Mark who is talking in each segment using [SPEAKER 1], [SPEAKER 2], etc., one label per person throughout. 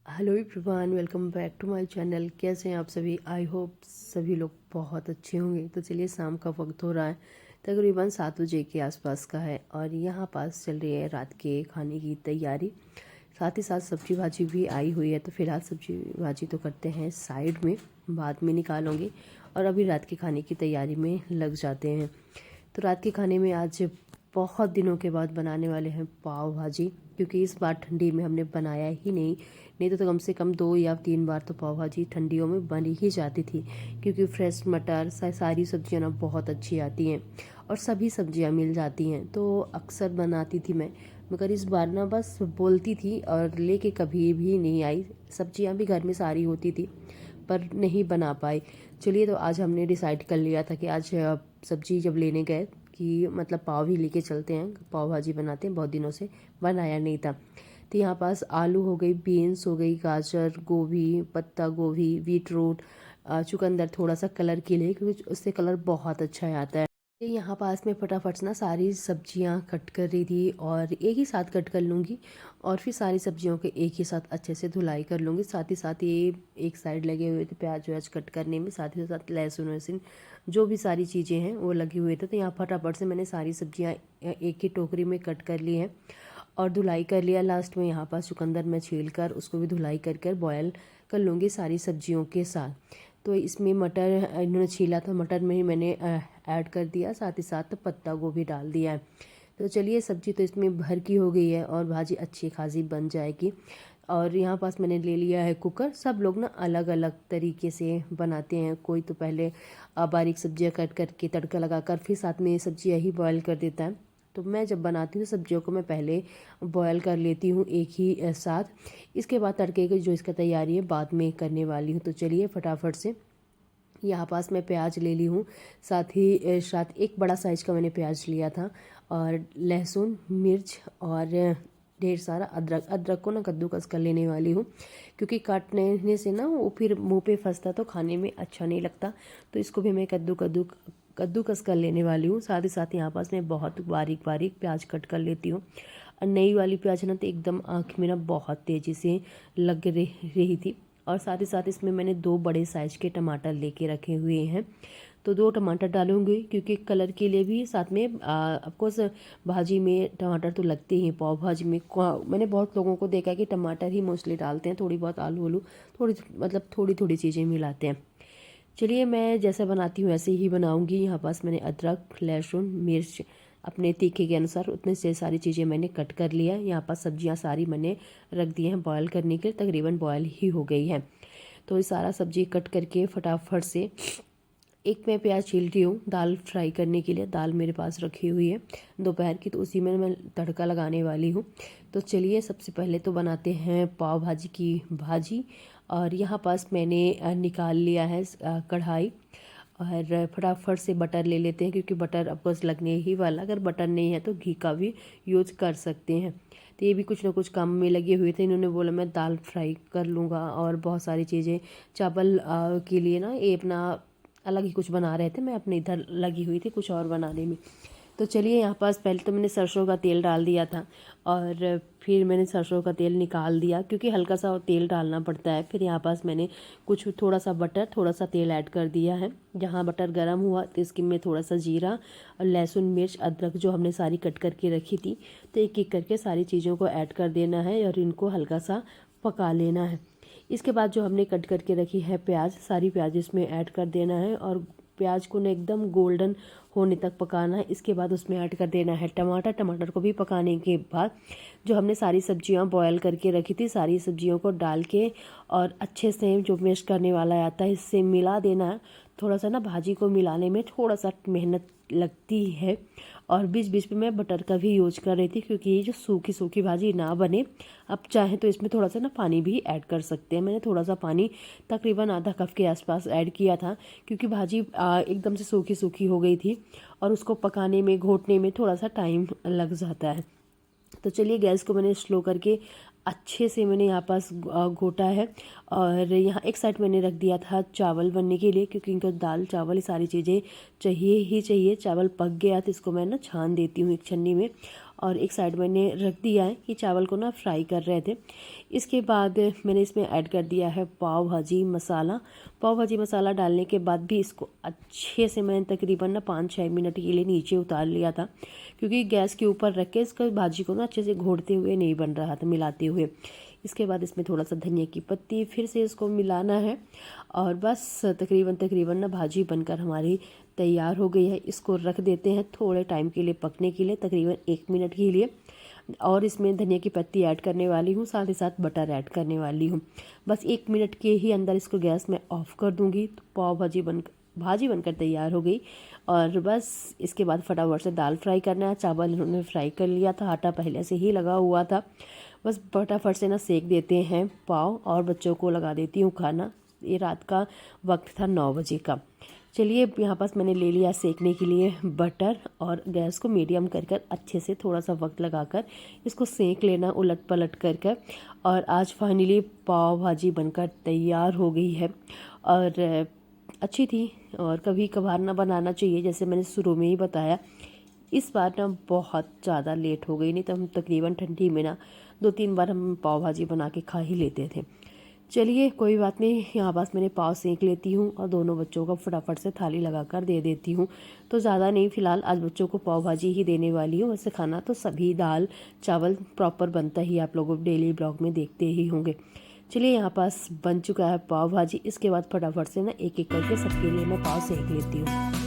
[SPEAKER 1] Hello everyone, welcome back to my channel. कैसे हैं आप सभी? आई होप सभी लोग बहुत अच्छे होंगे। तो चलिए, शाम का वक्त हो रहा है, तकरीबन 7 बजे के आसपास का है और यहाँ पास चल रही है रात के खाने की तैयारी। साथ ही साथ सब्जी भाजी भी आई हुई है, तो फिलहाल सब्जी भाजी तो करते हैं साइड में, बाद में निकालूंगी और अभी रात के खाने की तैयारी में लग जाते हैं। तो रात के खाने में आज बहुत दिनों के बाद बनाने वाले हैं पाव भाजी, क्योंकि इस बार ठंडी में हमने बनाया ही नहीं तो कम से कम 2 या 3 बार तो पाव भाजी ठंडियों में बन ही जाती थी, क्योंकि फ्रेश मटर सारी सब्जियां ना बहुत अच्छी आती हैं और सभी सब्जियां मिल जाती हैं, तो अक्सर बनाती थी मैं। मगर इस बार ना बस बोलती थी और लेके कभी भी नहीं आई। सब्जियां भी घर में सारी होती थी पर नहीं बना पाई। चलिए, तो आज हमने डिसाइड कर लिया था कि आज सब्जी जब लेने गए कि मतलब पाव ही लेके चलते हैं, पाव भाजी बनाते हैं, बहुत दिनों से बनाया नहीं था। तो यहाँ पास आलू हो गई, बीन्स हो गई, गाजर, गोभी, पत्ता गोभी, बीट रूट, चुकंदर थोड़ा सा कलर के लिए, क्योंकि उससे कलर बहुत अच्छा आता है। यहाँ पास में फटाफट से ना सारी सब्जियां कट कर रही थी और एक ही साथ कट कर लूँगी और फिर सारी सब्जियों के एक ही साथ अच्छे से धुलाई कर लूँगी। साथ ही साथ ये एक साइड लगे हुए थे प्याज व्याज कट करने में, साथ ही साथ लहसुन वहसुन जो भी सारी चीज़ें हैं वो लगे हुए थे। तो यहाँ फटाफट से मैंने सारी सब्जियाँ एक ही टोकरी में कट कर ली हैं और धुलाई कर लिया। लास्ट में यहाँ पास चुकंदर मैं छील कर उसको भी धुलाई कर कर बॉयल कर लूँगी सारी सब्जियों के साथ। तो इसमें मटर इन्होंने छीला था, मटर में ही मैंने ऐड कर दिया, साथ ही साथ पत्ता गोभी डाल दिया है। तो चलिए, सब्जी तो इसमें भर की हो गई है और भाजी अच्छी खासी बन जाएगी। और यहाँ पास मैंने ले लिया है कुकर। सब लोग ना अलग अलग तरीके से बनाते हैं। कोई तो पहले बारीक सब्जियाँ कट करके तड़का लगाकर फिर साथ में सब्जियाँ ही बॉयल कर देता है। तो मैं जब बनाती हूँ सब्जियों को मैं पहले बॉयल कर लेती हूँ एक ही साथ। इसके बाद तड़के की जो इसका तैयारी है बाद में करने वाली हूँ। तो चलिए फटाफट से, यहाँ पास मैं प्याज ले ली हूँ, साथ ही साथ एक बड़ा साइज का मैंने प्याज लिया था और लहसुन मिर्च और ढेर सारा अदरक। अदरक को ना कद्दूकस कर लेने वाली हूँ, क्योंकि काटने से ना वो फिर मुंह पे फंसता तो खाने में अच्छा नहीं लगता। तो इसको भी मैं कद्दूकस कर लेने वाली हूँ। साथ ही साथ यहाँ पास मैं बहुत बारीक बारीक प्याज कट कर लेती हूँ। और नई वाली प्याज ना तो एकदम आँख में ना बहुत तेज़ी से लग रही थी। और साथ ही साथ इसमें मैंने 2 बड़े साइज के टमाटर लेके रखे हुए हैं, तो 2 टमाटर डालूंगी, क्योंकि कलर के लिए भी। साथ में ऑफकोर्स भाजी में टमाटर तो लगते ही, पाव भाजी में मैंने बहुत लोगों को देखा कि टमाटर ही मोस्टली डालते हैं, थोड़ी बहुत आलू आलू थोड़ी मतलब थोड़ी थोड़ी चीज़ें मिलाते हैं। चलिए, मैं जैसे बनाती हूँ ऐसे ही बनाऊंगी। यहाँ पास मैंने अदरक लहसुन मिर्च अपने तीखे के अनुसार उतने से सारी चीज़ें मैंने कट कर लिया। यहाँ पास सब्जियाँ सारी मैंने रख दी हैं बॉयल करने के लिए, तकरीबन बॉयल ही हो गई है। तो ये सारा सब्जी कट करके फटाफट से एक मैं प्याज छील रही हूँ दाल फ्राई करने के लिए। दाल मेरे पास रखी हुई है दोपहर की, तो उसी में मैं तड़का लगाने वाली हूँ। तो चलिए, सबसे पहले तो बनाते हैं पाव भाजी की भाजी। और यहाँ पास मैंने निकाल लिया है कढ़ाई और फटाफट से बटर ले लेते हैं, क्योंकि बटर ऑफकोर्स लगने ही वाला। अगर बटर नहीं है तो घी का भी यूज कर सकते हैं। तो ये भी कुछ ना कुछ काम में लगे हुए थे। इन्होंने बोला मैं दाल फ्राई कर लूँगा और बहुत सारी चीज़ें चावल के लिए ना ये अपना अलग ही कुछ बना रहे थे, मैं अपने इधर लगी हुई थी कुछ और बनाने में। तो चलिए, यहाँ पास पहले तो मैंने सरसों का तेल डाल दिया था और फिर मैंने सरसों का तेल निकाल दिया, क्योंकि हल्का सा तेल डालना पड़ता है। फिर यहाँ पास मैंने कुछ थोड़ा सा बटर थोड़ा सा तेल ऐड कर दिया है। जहाँ बटर गर्म हुआ तो इसके में थोड़ा सा जीरा और लहसुन मिर्च अदरक जो हमने सारी कट करके रखी थी, तो एक एक करके सारी चीज़ों को ऐड कर देना है और इनको हल्का सा पका लेना है। इसके बाद जो हमने कट करके रखी है प्याज, सारी प्याज इसमें ऐड कर देना है और प्याज को ना एकदम गोल्डन होने तक पकाना है। इसके बाद उसमें ऐड कर देना है टमाटर। टमाटर को भी पकाने के बाद जो हमने सारी सब्जियां बॉयल करके रखी थी, सारी सब्जियों को डाल के और अच्छे से जो मैश करने वाला आता है इससे मिला देना है। थोड़ा सा ना भाजी को मिलाने में थोड़ा सा मेहनत लगती है और बीच बीच में मैं बटर का भी यूज कर रही थी, क्योंकि ये जो सूखी सूखी भाजी ना बने। अब चाहे तो इसमें थोड़ा सा ना पानी भी ऐड कर सकते हैं। मैंने थोड़ा सा पानी तकरीबन आधा कप के आसपास ऐड किया था, क्योंकि भाजी एकदम से सूखी सूखी हो गई थी और उसको पकाने में घोटने में थोड़ा सा टाइम लग जाता है। तो चलिए, गैस को मैंने स्लो करके अच्छे से मैंने यहाँ पास घोटा है और यहाँ एक साइड मैंने रख दिया था चावल बनने के लिए, क्योंकि इनको दाल चावल ये सारी चीज़ें चाहिए ही चाहिए। चावल पक गया तो इसको मैं ना छान देती हूँ एक छन्नी में और एक साइड मैंने रख दिया है कि चावल को ना फ्राई कर रहे थे। इसके बाद मैंने इसमें ऐड कर दिया है पाव भाजी मसाला। पाव भाजी मसाला डालने के बाद भी इसको अच्छे से मैंने तकरीबन ना 5-6 मिनट के लिए नीचे उतार लिया था, क्योंकि गैस के ऊपर रख के इसका भाजी को ना अच्छे से घोटते हुए नहीं बन रहा था, मिलाते हुए। इसके बाद इसमें थोड़ा सा धनिया की पत्ती, फिर से इसको मिलाना है और बस तकरीबन ना भाजी बनकर हमारी तैयार हो गई है। इसको रख देते हैं थोड़े टाइम के लिए पकने के लिए, तकरीबन 1 मिनट के लिए। और इसमें धनिया की पत्ती ऐड करने वाली हूँ, साथ ही साथ बटर ऐड करने वाली हूँ। बस 1 मिनट के ही अंदर इसको गैस में ऑफ कर दूँगी तो पाव भाजी बनकर तैयार हो गई। और बस इसके बाद फटाफट से दाल फ्राई करना है। चावल इन्होंने फ्राई कर लिया था, आटा पहले से ही लगा हुआ था। बस फटाफट से ना सेक देते हैं पाव और बच्चों को लगा देती हूँ खाना। ये रात का वक्त था 9 बजे का। चलिए यहाँ पास मैंने ले लिया सेकने के लिए बटर और गैस को मीडियम कर अच्छे से थोड़ा सा वक्त लगाकर इसको सेक लेना उलट पलट कर। और आज फाइनली पाव भाजी बनकर तैयार हो गई है और अच्छी थी। और कभी कभार ना बनाना चाहिए, जैसे मैंने शुरू में ही बताया। इस बार ना बहुत ज़्यादा लेट हो गई, नहीं तो हम तकरीबन ठंडी में ना 2-3 बार हम पाव भाजी बना के खा ही लेते थे। चलिए कोई बात नहीं, यहाँ पास मैंने पाव सेक लेती हूँ और दोनों बच्चों को फटाफट से थाली लगाकर दे देती हूँ। तो ज़्यादा नहीं, फ़िलहाल आज बच्चों को पाव भाजी ही देने वाली हूँ। वैसे खाना तो सभी दाल चावल प्रॉपर बनता ही, आप लोगों डेली ब्लॉग में देखते ही होंगे। चलिए यहाँ पास बन चुका है पाव भाजी। इसके बाद फटाफट से ना एक एक करके सबके लिए मैं पाव सेक लेती हूँ।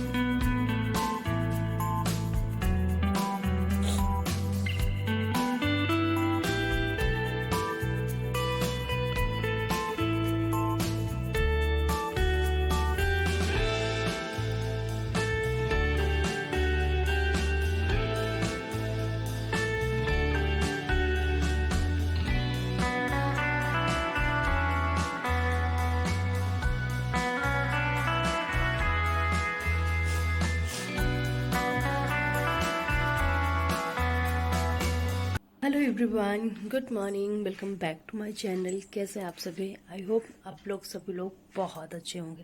[SPEAKER 1] Hello everyone, good morning, welcome back to my channel. कैसे आप सभी? आई होप आप लोग सभी लोग बहुत अच्छे होंगे।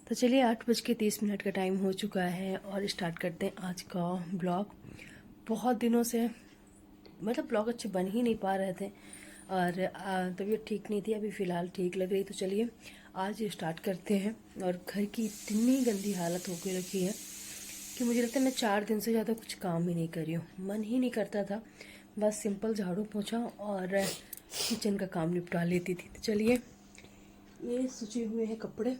[SPEAKER 1] तो चलिए 8:30 का टाइम हो चुका है और स्टार्ट करते हैं आज का ब्लॉग। बहुत दिनों से मतलब ब्लॉग अच्छे बन ही नहीं पा रहे थे और तबीयत ठीक नहीं थी, अभी फ़िलहाल ठीक लग रही। तो चलिए आज स्टार्ट करते हैं। और घर की इतनी गंदी हालत हो के रखी है कि मुझे लगता है मैं 4 दिन से ज़्यादा कुछ काम ही नहीं कर रही हूँ। मन ही नहीं करता था, बस सिंपल झाड़ू पोछा और किचन का काम निपटा लेती थी। तो चलिए, ये सूचे हुए हैं कपड़े,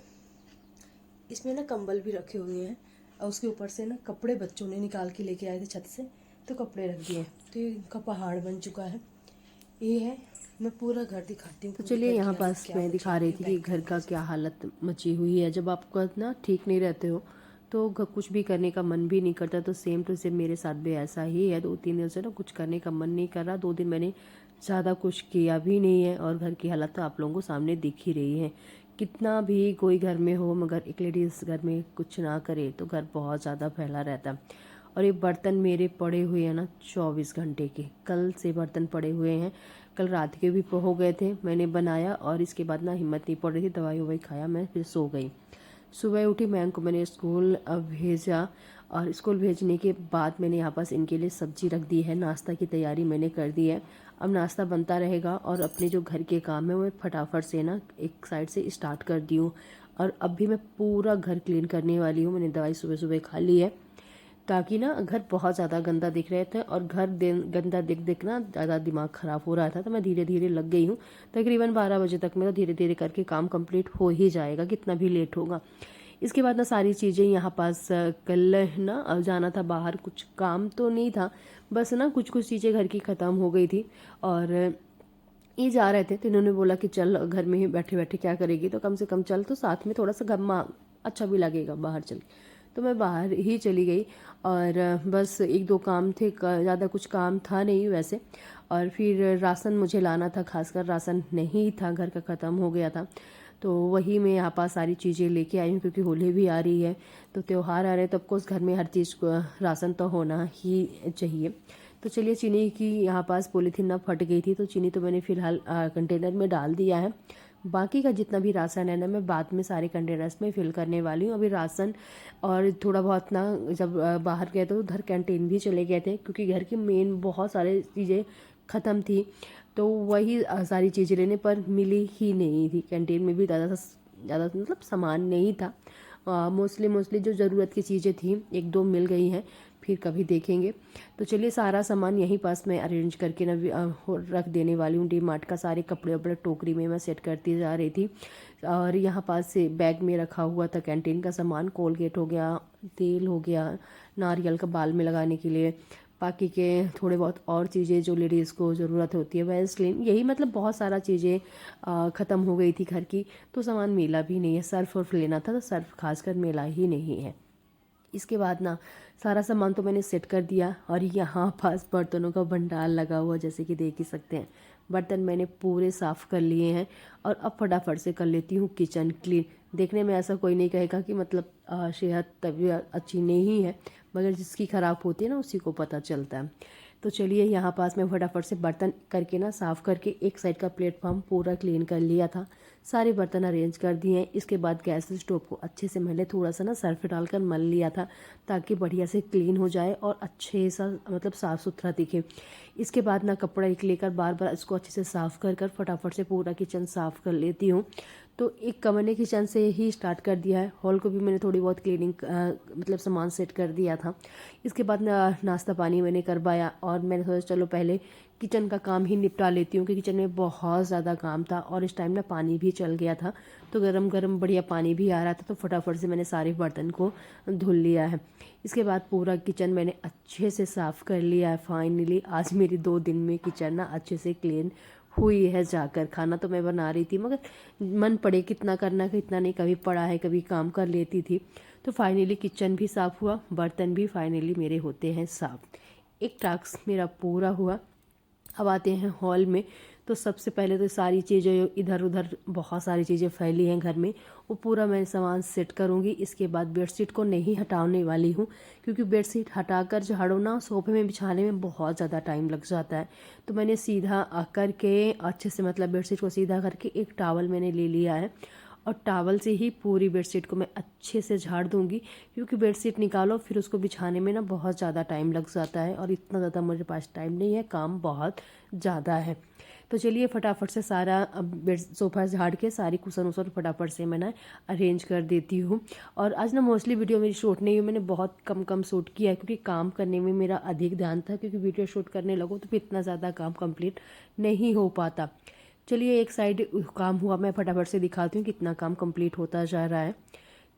[SPEAKER 1] इसमें ना कंबल भी रखे हुए हैं और उसके ऊपर से ना कपड़े बच्चों ने निकाल के लेके आए थे छत से, तो कपड़े रख दिए। तो ये इनका पहाड़ बन चुका है। ये है, मैं पूरा घर दिखाती हूँ। तो चलिए यहाँ पास मैं दिखा रही थी कि घर का क्या हालत मची हुई है। जब आपका ना ठीक नहीं रहते हो तो कुछ भी करने का मन भी नहीं करता। तो सेम टू सेम मेरे साथ भी ऐसा ही है। 2-3 दिन से ना कुछ करने का मन नहीं कर रहा। 2 दिन मैंने ज़्यादा कुछ किया भी नहीं है और घर की हालत तो आप लोगों को सामने दिख ही रही है। कितना भी कोई घर में हो, मगर एक लेडीज़ घर में कुछ ना करे तो घर बहुत ज़्यादा फैला रहता है। और ये बर्तन मेरे पड़े हुए हैं ना 24 घंटे के, कल से बर्तन पड़े हुए हैं। कल रात के भी हो गए थे, मैंने बनाया और इसके बाद ना हिम्मत नहीं पड़ रही थी, दवाई ववाई खाया, मैं फिर सो गई। सुबह उठी, मैं को मैंने स्कूल भेजा और स्कूल भेजने के बाद मैंने यहाँ पास इनके लिए सब्जी रख दी है। नाश्ता की तैयारी मैंने कर दी है। अब नाश्ता बनता रहेगा और अपने जो घर के काम है वो फटाफट से ना एक साइड से स्टार्ट कर दी हूँ। और अब भी मैं पूरा घर क्लीन करने वाली हूँ। मैंने दवाई सुबह सुबह खा ली है, ताकि ना घर बहुत ज़्यादा गंदा दिख रहे थे और घर गंदा दिख ना ज़्यादा दिमाग ख़राब हो रहा था। तो मैं धीरे धीरे लग गई हूँ। तकरीबन 12 बजे तक मेरा धीरे धीरे करके काम कंप्लीट हो ही जाएगा, कितना भी लेट होगा। इसके बाद ना सारी चीज़ें यहाँ पास कल ना जाना था बाहर, कुछ काम तो नहीं था, बस ना कुछ चीज़ें घर की ख़त्म हो गई थी। और ये जा रहे थे तो इन्होंने बोला कि चल घर में ही बैठे बैठे क्या करेगी, तो कम से कम चल, तो साथ में थोड़ा सा घम्मा अच्छा भी लगेगा बाहर चल। तो मैं बाहर ही चली गई और बस 1-2 काम थे, ज़्यादा कुछ काम था नहीं वैसे। और फिर राशन मुझे लाना था, खासकर राशन नहीं था, घर का ख़त्म हो गया था। तो वही मैं यहाँ पास सारी चीज़ें लेके आई हूँ, क्योंकि होली भी आ रही है तो त्यौहार आ रहे हैं, तो ऑफकोर्स घर में हर चीज़ को राशन तो होना ही चाहिए। तो चलिए, चीनी की यहाँ पास पॉलीथीन ना फट गई थी, तो चीनी तो मैंने फ़िलहाल कंटेनर में डाल दिया है। बाकी का जितना भी राशन है ना मैं बाद में सारे कंटेनर्स में फिल करने वाली हूँ। अभी राशन और थोड़ा बहुत ना, जब बाहर गए तो उधर कैंटीन भी चले गए थे क्योंकि घर की मेन बहुत सारी चीज़ें ख़त्म थी, तो वही सारी चीज़ें लेने पर मिली ही नहीं थी। कैंटीन में भी ज़्यादा मतलब सामान नहीं था। मोस्टली जो ज़रूरत की चीज़ें थी एक दो मिल गई हैं, फिर कभी देखेंगे। तो चलिए सारा सामान यहीं पास मैं अरेंज करके ना रख देने वाली हूँ। डी मार्ट का सारे कपड़े वपड़े टोकरी में मैं सेट करती जा रही थी, और यहाँ पास से बैग में रखा हुआ था कैंटीन का सामान। कोलगेट हो गया, तेल हो गया, नारियल का बाल में लगाने के लिए, बाकी के थोड़े बहुत और चीज़ें जो लेडीज़ को ज़रूरत होती है, वैसलीन, यही मतलब बहुत सारा चीज़ें ख़त्म हो गई थी घर की। तो सामान मिला भी नहीं है। सर्फ वर्फ लेना था तो सर्फ खासकर मिला ही नहीं है। इसके बाद ना सारा सामान तो मैंने सेट कर दिया, और यहाँ पास बर्तनों का भंडार लगा हुआ, जैसे कि देख ही सकते हैं। बर्तन मैंने पूरे साफ़ कर लिए हैं, और अब फटाफट से कर लेती हूँ किचन क्लीन। देखने में ऐसा कोई नहीं कहेगा कि मतलब सेहत तबीयत अच्छी नहीं है, मगर जिसकी ख़राब होती है ना उसी को पता चलता है। तो चलिए यहाँ पास मैं फटाफट से बर्तन करके ना साफ़ करके एक साइड का प्लेटफॉर्म पूरा क्लीन कर लिया था। सारे बर्तन अरेंज कर दिए हैं। इसके बाद गैस स्टोव को अच्छे से मैंने थोड़ा सा ना सर्फ डालकर मल लिया था, ताकि बढ़िया से क्लीन हो जाए और अच्छे सा मतलब साफ़ सुथरा दिखे। इसके बाद ना कपड़ा एक लेकर बार बार इसको अच्छे से साफ़ कर फटाफट से पूरा किचन साफ़ कर लेती हूँ। तो एक कमरे किचन से ही स्टार्ट कर दिया है। हॉल को भी मैंने थोड़ी बहुत क्लीनिंग मतलब सामान सेट कर दिया था। इसके बाद नाश्ता पानी मैंने करवाया, और मैंने सोचा चलो पहले किचन का काम ही निपटा लेती हूँ, क्योंकि किचन में बहुत ज़्यादा काम था, और इस टाइम ना पानी भी चल गया था, तो गरम गरम बढ़िया पानी भी आ रहा था। तो फटाफट से मैंने सारे बर्तन को धुल लिया है। इसके बाद पूरा किचन मैंने अच्छे से साफ़ कर लिया है। फाइनली आज मेरी 2 दिन में किचन ना अच्छे से क्लीन हुई है जाकर। खाना तो मैं बना रही थी, मगर मन पड़े कितना करना कितना नहीं, कभी पड़ा है कभी काम कर लेती थी। तो फाइनली किचन भी साफ़ हुआ, बर्तन भी फाइनली मेरे होते हैं साफ़। एक टास्क मेरा पूरा हुआ। अब आते हैं हॉल में। तो सबसे पहले तो सारी चीज़ें इधर उधर बहुत सारी चीज़ें फैली हैं घर में, वो पूरा मैं सामान सेट करूँगी। इसके बाद बेडशीट को नहीं हटाने वाली हूँ, क्योंकि बेडशीट हटाकर झाड़ो ना सोफे में बिछाने में बहुत ज़्यादा टाइम लग जाता है। तो मैंने सीधा करके अच्छे से मतलब बेडशीट को सीधा करके एक टॉवल मैंने ले लिया है, और टॉवल से ही पूरी बेडशीट को मैं अच्छे से झाड़ दूंगी, क्योंकि बेडशीट निकालो फिर उसको बिछाने में ना बहुत ज़्यादा टाइम लग जाता है, और इतना ज़्यादा मेरे पास टाइम नहीं है, काम बहुत ज़्यादा है। तो चलिए फटाफट से सारा अब बेड सोफ़ा झाड़ के सारी कुशन उसन फटाफट से मैं ना अरेंज कर देती हूँ। और आज ना मोस्टली वीडियो मेरी शूट नहीं हुई, मैंने बहुत कम कम शूट किया है, क्योंकि काम करने में मेरा अधिक ध्यान था, क्योंकि वीडियो शूट करने लगो तो फिर इतना ज़्यादा काम कंप्लीट नहीं हो पाता। चलिए एक साइड काम हुआ, मैं फटाफट से दिखाती हूँ कितना काम कंप्लीट होता जा रहा है।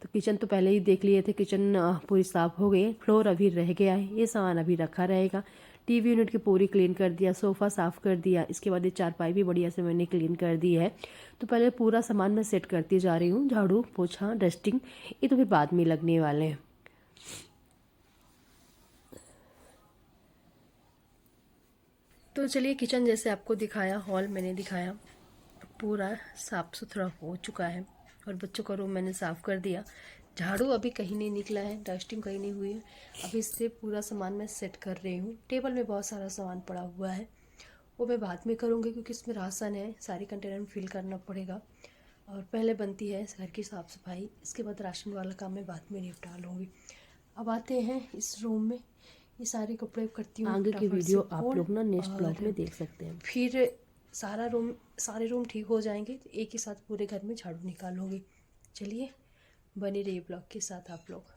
[SPEAKER 1] तो किचन तो पहले ही देख लिए थे, किचन पूरी साफ़ हो गई है। फ्लोर अभी रह गया है, ये सामान अभी रखा रहेगा। टीवी यूनिट की पूरी क्लीन कर दिया, सोफ़ा साफ़ कर दिया। इसके बाद ये चारपाई भी बढ़िया से मैंने क्लीन कर दी है। तो पहले पूरा सामान मैं सेट करती जा रही हूँ, झाड़ू पोछा डस्टिंग, ये तो फिर बाद में लगने वाले हैं। तो चलिए किचन जैसे आपको दिखाया, हॉल मैंने दिखाया, पूरा साफ़ सुथरा हो चुका है, और बच्चों का रूम मैंने साफ़ कर दिया। झाड़ू अभी कहीं नहीं निकला है, डस्टिंग कहीं नहीं हुई है। अभी इससे पूरा सामान मैं सेट कर रही हूँ। टेबल में बहुत सारा सामान पड़ा हुआ है, वो मैं बाद में करूँगी, क्योंकि इसमें राशन है, सारी कंटेनर में फिल करना पड़ेगा, और पहले बनती है घर की साफ़ सफाई, इसके बाद राशन वाला काम मैं बाद में निपटा लूँगी। अब आते हैं इस रूम में, ये सारे कपड़े करती हूँ आगे की वीडियो आप लोग ना नेक्स्ट ब्लॉग में देख सकते हैं। फिर सारे रूम ठीक हो जाएंगे तो एक ही साथ पूरे घर में झाड़ू निकालूंगी। चलिए बने रहिए ब्लॉग के साथ आप लोग।